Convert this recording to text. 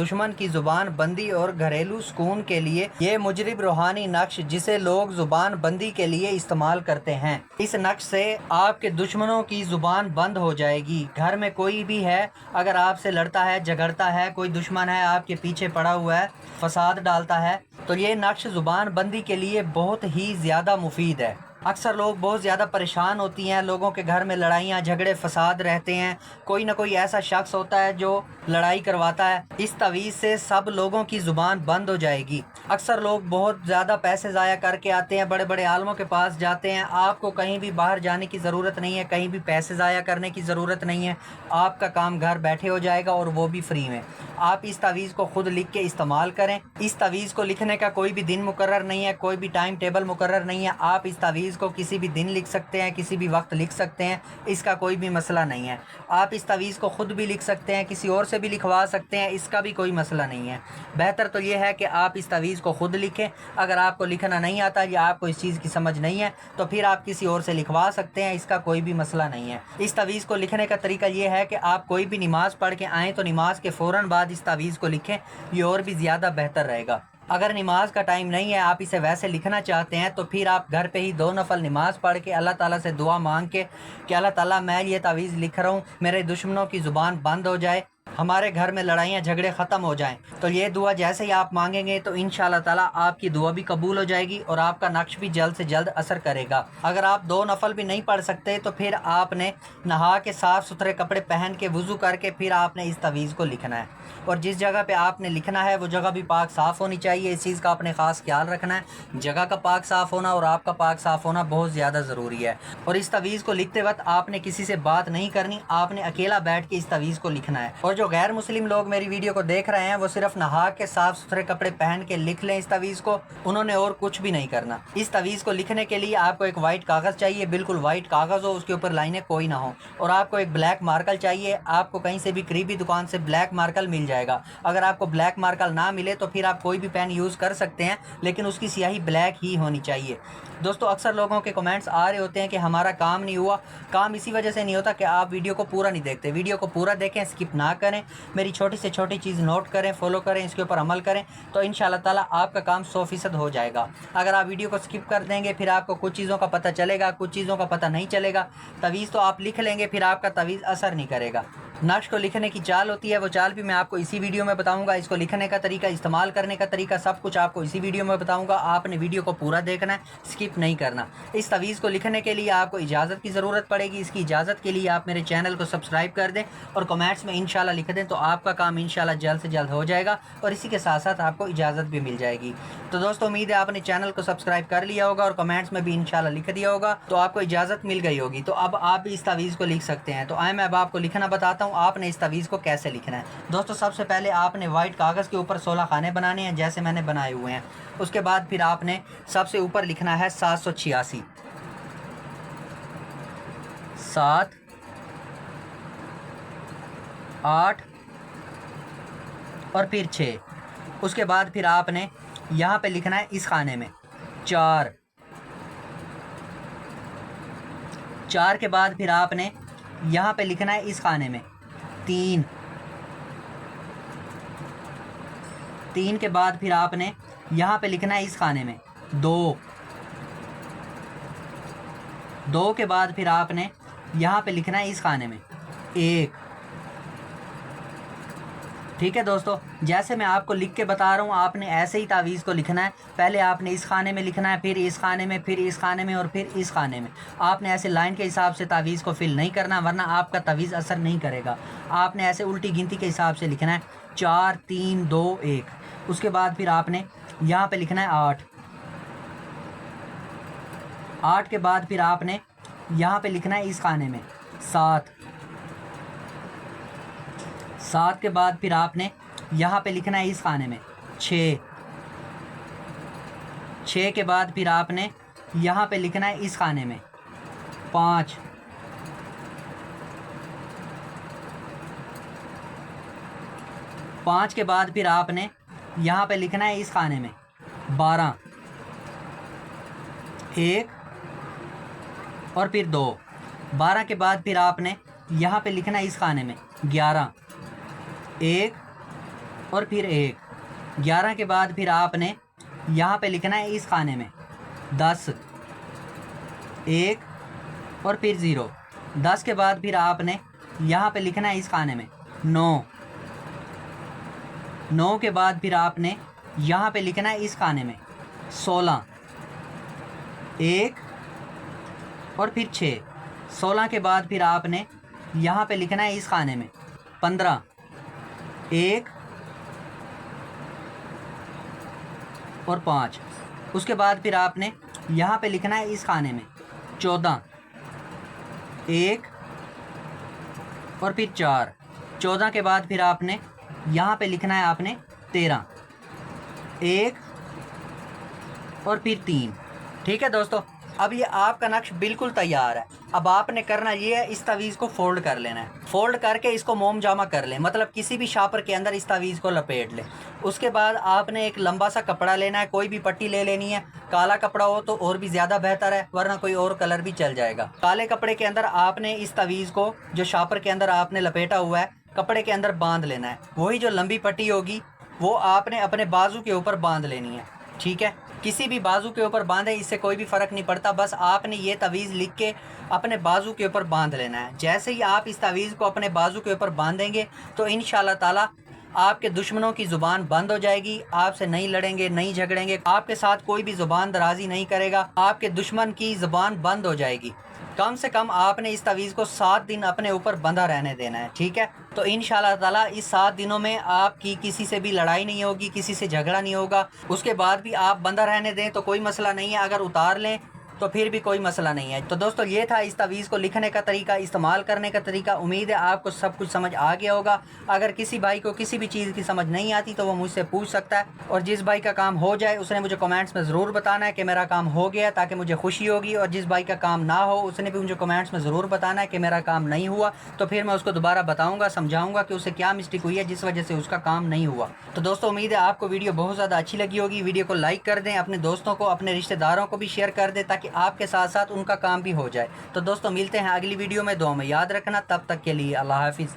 दुश्मन की जुबान बंदी और घरेलू सुकून के लिए ये मुजरिब रूहानी नक्श जिसे लोग जुबान बंदी के लिए इस्तेमाल करते हैं। इस नक्श से आपके दुश्मनों की जुबान बंद हो जाएगी। घर में कोई भी है, अगर आपसे लड़ता है, झगड़ता है, कोई दुश्मन है, आपके पीछे पड़ा हुआ है, फसाद डालता है, तो ये नक्श जुबान बंदी के लिए बहुत ही ज़्यादा मुफीद है। अक्सर लोग बहुत ज़्यादा परेशान होती हैं, लोगों के घर में लड़ाइयाँ झगड़े फसाद रहते हैं, कोई ना कोई ऐसा शख्स होता है जो लड़ाई करवाता है। इस तवीज़ से सब लोगों की ज़ुबान बंद हो जाएगी। अक्सर लोग बहुत ज़्यादा पैसे ज़ाया करके आते हैं, बड़े बड़े आलमों के पास जाते हैं। आपको कहीं भी बाहर जाने की ज़रूरत नहीं है, कहीं भी पैसे ज़ाया करने की ज़रूरत नहीं है। आपका काम घर बैठे हो जाएगा और वो भी फ्री में। आप इस तवीज़ को ख़ुद लिख के इस्तेमाल करें। इस तवीज़ को लिखने का कोई भी दिन मुकर्रर नहीं है, कोई भी टाइम टेबल मुकर्रर नहीं है। आप इस तवीज़ को किसी भी दिन लिख सकते हैं, किसी भी वक्त लिख सकते हैं, इसका कोई भी मसला नहीं है। आप इस तवीज़ को ख़ुद भी लिख सकते हैं, किसी और से भी लिखवा सकते हैं, इसका भी कोई मसला नहीं है। बेहतर तो ये है कि आप इस तवीज़ को ख़ुद लिखें। अगर आपको लिखना नहीं आता या आपको इस चीज़ की समझ नहीं है तो फिर आप किसी और से लिखवा सकते हैं, इसका कोई भी मसला नहीं है। इस तवीज़ को लिखने का तरीका ये है कि आप कोई भी नमाज़ पढ़ के आएँ तो नमाज़ के फ़ौरन बाद इस तवीज़ को लिखें, ये और भी ज़्यादा बेहतर रहेगा। अगर नमाज का टाइम नहीं है, आप इसे वैसे लिखना चाहते हैं, तो फिर आप घर पे ही 2 नफल नमाज पढ़ के अल्लाह ताला से दुआ मांग के कि अल्लाह ताला मैं ये तावीज़ लिख रहा हूँ, मेरे दुश्मनों की ज़ुबान बंद हो जाए, हमारे घर में लड़ाइयाँ झगड़े ख़त्म हो जाएं। तो ये दुआ जैसे ही आप मांगेंगे तो इंशाअल्लाह ताला आपकी दुआ भी कबूल हो जाएगी और आपका नक्श भी जल्द से जल्द असर करेगा। अगर आप 2 नफल भी नहीं पढ़ सकते तो फिर आपने नहा के साफ़ सुथरे कपड़े पहन के वज़ू करके फिर आपने इस तवीज़ को लिखना है। और जिस जगह पे आपने लिखना है वो जगह भी पाक साफ़ होनी चाहिए। इस चीज़ का आपने ख़ास ख्याल रखना है। जगह का पाक साफ़ होना और आपका पाक साफ़ होना बहुत ज़्यादा ज़रूरी है। और इस तवीज़ को लिखते वक्त आपने किसी से बात नहीं करनी, आपने अकेला बैठ के इस तवीज़ को लिखना है। और जो गैर मुस्लिम लोग मेरी वीडियो को देख रहे हैं वो सिर्फ नहा के साफ़ सुथरे कपड़े पहन के लिख लें इस तवीज़ को, उन्होंने और कुछ भी नहीं करना। इस तवीज़ को लिखने के लिए आपको एक वाइट कागज़ चाहिए, बिल्कुल वाइट कागज़ हो, उसके ऊपर लाइनें कोई ना हो, और आपको एक ब्लैक मार्कर चाहिए। आपको कहीं से भी करीबी दुकान से ब्लैक मार्कर मिल जाएगा। अगर आपको ब्लैक मार्कर ना मिले तो फिर आप कोई भी पेन यूज़ कर सकते हैं, लेकिन उसकी स्याही ब्लैक ही होनी चाहिए। दोस्तों, अक्सर लोगों के कमेंट्स आ रहे होते हैं कि हमारा काम नहीं हुआ। काम इसी वजह से नहीं होता कि आप वीडियो को पूरा नहीं देखते। वीडियो को पूरा देखें, स्किप ना करें, मेरी छोटी से छोटी चीज़ नोट करें, फॉलो करें, इसके ऊपर अमल करें, तो इंशाअल्लाह ताला आपका काम 100% हो जाएगा। अगर आप वीडियो को स्किप कर देंगे फिर आपको कुछ चीज़ों का पता चलेगा, कुछ चीज़ों का पता नहीं चलेगा। तवीज़ तो आप लिख लेंगे, फिर आपका तवीज़ असर नहीं करेगा। नक्श को लिखने की चाल होती है, वो चाल भी मैं आपको इसी वीडियो में बताऊंगा। इसको लिखने का तरीका, इस्तेमाल करने का तरीका, सब कुछ आपको इसी वीडियो में बताऊंगा। आपने वीडियो को पूरा देखना है, स्किप नहीं करना। इस तवीज़ को लिखने के लिए आपको इजाज़त की ज़रूरत पड़ेगी। इसकी इजाज़त के लिए आप मेरे चैनल को सब्सक्राइब कर दें और कमेंट्स में इंशाल्लाह लिख दें, तो आपका काम इंशाल्लाह जल्द से जल्द हो जाएगा और इसी के साथ साथ आपको इजाज़त भी मिल जाएगी। तो दोस्तों, उम्मीद है आपने चैनल को सब्सक्राइब कर लिया होगा और कमेंट्स में भी इंशाल्लाह लिख दिया होगा, तो आपको इजाज़त मिल गई होगी। तो अब आप भी इस तवीज़ को लिख सकते हैं। तो आए मैं अब आपको लिखना बताता हूँ आपने इस तवीज़ को कैसे लिखना है। दोस्तों, सबसे पहले आपने वाइट कागज़ के ऊपर 16 खाने बनाने हैं, जैसे मैंने बनाए हुए हैं। उसके बाद फिर आपने सबसे ऊपर लिखना है 786, 7, 8 और फिर 6। उसके बाद फिर आपने यहाँ पे लिखना है इस खाने में 4, 4 के बाद फिर आपने यहाँ पे लिखना है इस खाने में 3, 3 के बाद फिर आपने यहाँ पे लिखना है इस खाने में 2, 2 के बाद फिर आपने यहाँ पे लिखना है इस खाने में 1। ठीक है दोस्तों, जैसे मैं आपको लिख के बता रहा हूँ आपने ऐसे ही तावीज़ को लिखना है। पहले आपने इस खाने में लिखना है, फिर इस खाने में, फिर इस खाने में और फिर इस खाने में। आपने ऐसे लाइन के हिसाब से तावीज़ को फिल नहीं करना, वरना आपका तावीज़ असर नहीं करेगा। आपने ऐसे उल्टी गिनती के हिसाब से लिखना है 4, 3, 2, 1। उसके बाद फिर आपने यहाँ पे लिखना है 8, 8 के बाद फिर आपने यहाँ पे लिखना है इस खाने में 7, 7 के बाद फिर आपने यहाँ पे लिखना है इस खाने में 6, 6 के बाद फिर आपने यहाँ पे लिखना है इस खाने में 5, 5 के बाद फिर आपने यहाँ पे लिखना है इस खाने में 12, 1 और फिर 2। 12 के बाद फिर आपने यहाँ पे लिखना है इस खाने में 11, 1 اور پھر 1. 11 کے بعد پھر آپ نے یہاں پہ لکھنا ہے اس خانے میں 10. 1 اور پھر 0. 10 کے بعد پھر آپ نے یہاں پہ لکھنا ہے اس خانے میں 9. 9 کے بعد پھر آپ نے یہاں پہ لکھنا ہے اس خانے میں 16. 1 اور پھر 6. 16 کے بعد پھر آپ نے یہاں پہ لکھنا ہے اس خانے میں 15. 1 اور 5. اس کے بعد پھر آپ نے یہاں پہ لکھنا ہے اس خانے میں 14. 1 اور پھر 4. 14 کے بعد پھر آپ نے یہاں پہ لکھنا ہے آپ نے 13. 1 اور پھر 3. ٹھیک ہے دوستو، اب یہ آپ کا نقش بالکل تیار ہے. اب آپ نے کرنا یہ ہے، اس تعویذ کو فولڈ کر لینا ہے. فولڈ کر کے اس کو موم جامع کر لیں، مطلب کسی بھی شاپر کے اندر اس تعویذ کو لپیٹ لیں. اس کے بعد آپ نے ایک لمبا سا کپڑا لینا ہے، کوئی بھی پٹی لے لینی ہے. کالا کپڑا ہو تو اور بھی زیادہ بہتر ہے، ورنہ کوئی اور کلر بھی چل جائے گا. کالے کپڑے کے اندر آپ نے اس تعویذ کو جو شاپر کے اندر آپ نے لپیٹا ہوا ہے کپڑے کے اندر باندھ لینا ہے. وہی جو لمبی پٹی ہوگی وہ آپ نے اپنے بازو کے اوپر باندھ لینی ہے. ٹھیک ہے، کسی بھی بازو کے اوپر باندھے، اس سے کوئی بھی فرق نہیں پڑتا. بس آپ نے یہ تعویذ لکھ کے اپنے بازو کے اوپر باندھ لینا ہے. جیسے ہی آپ اس تعویذ کو اپنے بازو کے اوپر باندھیں گے تو انشاءاللہ تعالی آپ کے دشمنوں کی زبان بند ہو جائے گی. آپ سے نہیں لڑیں گے، نہیں جھگڑیں گے، آپ کے ساتھ کوئی بھی زبان درازی نہیں کرے گا. آپ کے دشمن کی زبان بند ہو جائے گی. کم سے کم آپ نے اس تعویذ کو 7 دن اپنے اوپر بندھا رہنے دینا ہے. ٹھیک ہے، تو انشاءاللہ تعالی اس 7 دنوں میں آپ کی کسی سے بھی لڑائی نہیں ہوگی، کسی سے جھگڑا نہیں ہوگا. اس کے بعد بھی آپ بندھا رہنے دیں تو کوئی مسئلہ نہیں ہے، اگر اتار لیں تو پھر بھی کوئی مسئلہ نہیں ہے. تو دوستو یہ تھا اس تعویذ کو لکھنے کا طریقہ، استعمال کرنے کا طریقہ. امید ہے آپ کو سب کچھ سمجھ آ گیا ہوگا. اگر کسی بھائی کو کسی بھی چیز کی سمجھ نہیں آتی تو وہ مجھ سے پوچھ سکتا ہے، اور جس بھائی کا کام ہو جائے اس نے مجھے کمنٹس میں ضرور بتانا ہے کہ میرا کام ہو گیا، تاکہ مجھے خوشی ہوگی. اور جس بھائی کا کام نہ ہو اس نے بھی مجھے کمنٹس میں ضرور بتانا ہے کہ میرا کام نہیں ہوا، تو پھر میں اس کو دوبارہ بتاؤں گا، سمجھاؤں گا کہ اسے کیا مسٹیک ہوئی ہے جس وجہ سے اس کا کام نہیں ہوا. تو دوستو امید ہے آپ کو ویڈیو بہت زیادہ اچھی لگی ہوگی. ویڈیو کو لائک کر دیں، اپنے دوستوں کو، اپنے رشتہ داروں کو بھی شیئر کر دیں، تاکہ آپ کے ساتھ ساتھ ان کا کام بھی ہو جائے. تو دوستو ملتے ہیں اگلی ویڈیو میں. دعا میں یاد رکھنا. تب تک کے لیے اللہ حافظ.